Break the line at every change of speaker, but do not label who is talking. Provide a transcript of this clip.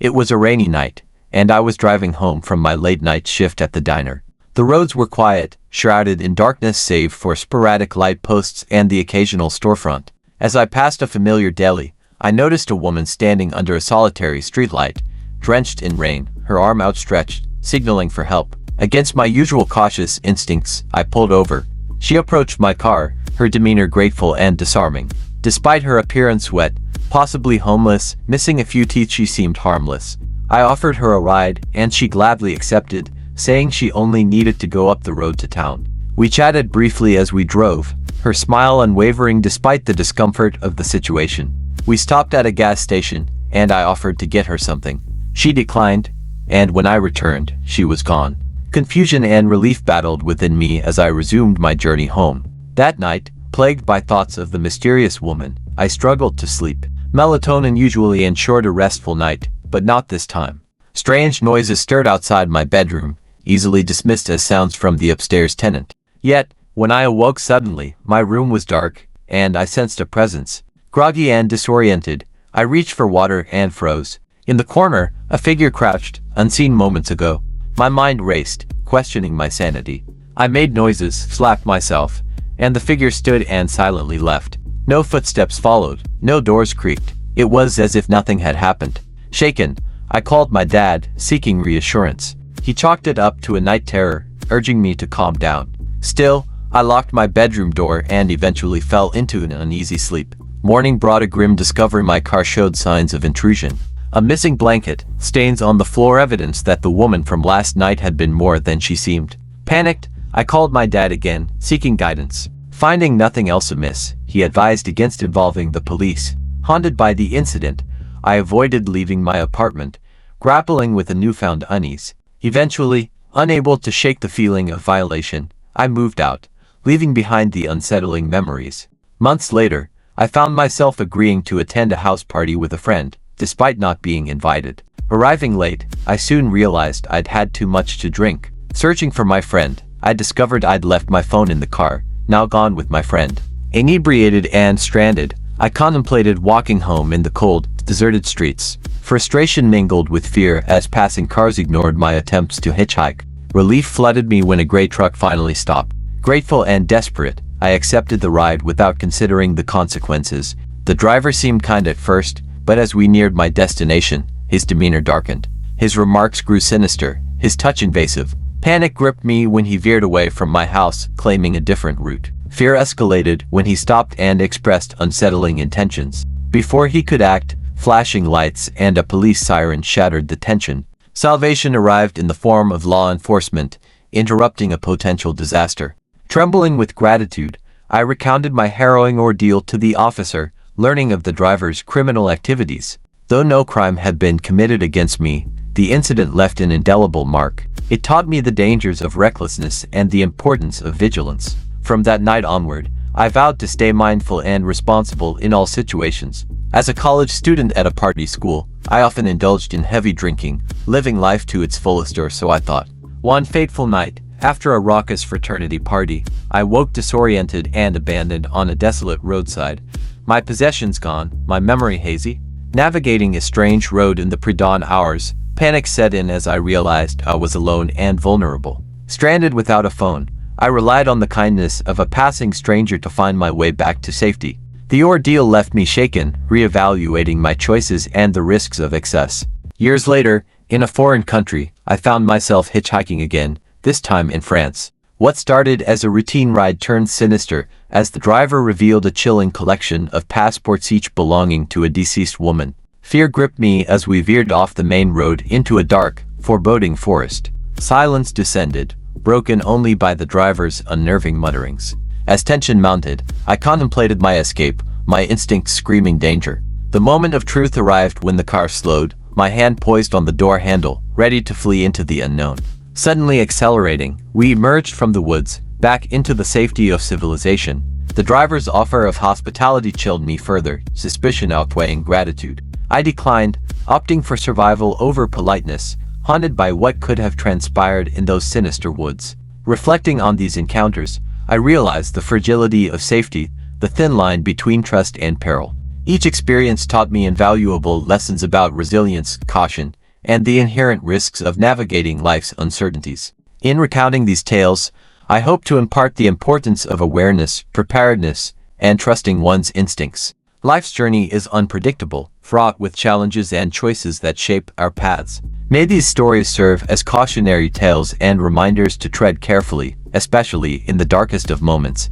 It was a rainy night, and I was driving home from my late-night shift at the diner. The roads were quiet, shrouded in darkness save for sporadic light posts and the occasional storefront. As I passed a familiar deli, I noticed a woman standing under a solitary streetlight, drenched in rain, her arm outstretched, signaling for help. Against my usual cautious instincts, I pulled over. She approached my car, her demeanor grateful and disarming. Despite her appearance wet, possibly homeless, missing a few teeth, she seemed harmless. I offered her a ride, and she gladly accepted, saying she only needed to go up the road to town. We chatted briefly as we drove, her smile unwavering despite the discomfort of the situation. We stopped at a gas station, and I offered to get her something. She declined, and when I returned, she was gone. Confusion and relief battled within me as I resumed my journey home. That night, plagued by thoughts of the mysterious woman, I struggled to sleep. Melatonin usually ensured a restful night, but not this time. Strange noises stirred outside my bedroom, easily dismissed as sounds from the upstairs tenant. Yet, when I awoke suddenly, my room was dark, and I sensed a presence. Groggy and disoriented, I reached for water and froze. In the corner, a figure crouched, unseen moments ago. My mind raced, questioning my sanity. I made noises, slapped myself, and the figure stood and silently left. No footsteps followed, no doors creaked. It was as if nothing had happened. Shaken, I called my dad, seeking reassurance. He chalked it up to a night terror, urging me to calm down. Still, I locked my bedroom door and eventually fell into an uneasy sleep. Morning brought a grim discovery. My car showed signs of intrusion. A missing blanket, stains on the floor, evidence that the woman from last night had been more than she seemed. Panicked, I called my dad again, seeking guidance. Finding nothing else amiss, he advised against involving the police. Haunted by the incident, I avoided leaving my apartment, grappling with a newfound unease. Eventually, unable to shake the feeling of violation, I moved out, leaving behind the unsettling memories. Months later, I found myself agreeing to attend a house party with a friend, despite not being invited. Arriving late, I soon realized I'd had too much to drink. Searching for my friend, I discovered I'd left my phone in the car, now gone with my friend. Inebriated and stranded, I contemplated walking home in the cold, deserted streets. Frustration mingled with fear as passing cars ignored my attempts to hitchhike. Relief flooded me when a gray truck finally stopped. Grateful and desperate, I accepted the ride without considering the consequences. The driver seemed kind at first, but as we neared my destination, his demeanor darkened. His remarks grew sinister, his touch invasive. Panic gripped me when he veered away from my house, claiming a different route. Fear escalated when he stopped and expressed unsettling intentions. Before he could act, flashing lights and a police siren shattered the tension. Salvation arrived in the form of law enforcement, interrupting a potential disaster. Trembling with gratitude, I recounted my harrowing ordeal to the officer, learning of the driver's criminal activities. Though no crime had been committed against me, the incident left an indelible mark. It taught me the dangers of recklessness and the importance of vigilance. From that night onward, I vowed to stay mindful and responsible in all situations. As a college student at a party school, I often indulged in heavy drinking, living life to its fullest, or so I thought. One fateful night, after a raucous fraternity party, I woke disoriented and abandoned on a desolate roadside. My possessions gone, my memory hazy. Navigating a strange road in the pre-dawn hours, panic set in as I realized I was alone and vulnerable. Stranded without a phone, I relied on the kindness of a passing stranger to find my way back to safety. The ordeal left me shaken, reevaluating my choices and the risks of excess. Years later, in a foreign country, I found myself hitchhiking again, this time in France. What started as a routine ride turned sinister as the driver revealed a chilling collection of passports, each belonging to a deceased woman. Fear gripped me as we veered off the main road into a dark, foreboding forest. Silence descended, broken only by the driver's unnerving mutterings. As tension mounted, I contemplated my escape, my instincts screaming danger. The moment of truth arrived when the car slowed, my hand poised on the door handle, ready to flee into the unknown. Suddenly accelerating, we emerged from the woods, back into the safety of civilization. The driver's offer of hospitality chilled me further, suspicion outweighing gratitude. I declined, opting for survival over politeness, haunted by what could have transpired in those sinister woods. Reflecting on these encounters, I realized the fragility of safety, the thin line between trust and peril. Each experience taught me invaluable lessons about resilience, caution, and the inherent risks of navigating life's uncertainties. In recounting these tales, I hope to impart the importance of awareness, preparedness, and trusting one's instincts. Life's journey is unpredictable, fraught with challenges and choices that shape our paths. May these stories serve as cautionary tales and reminders to tread carefully, especially in the darkest of moments.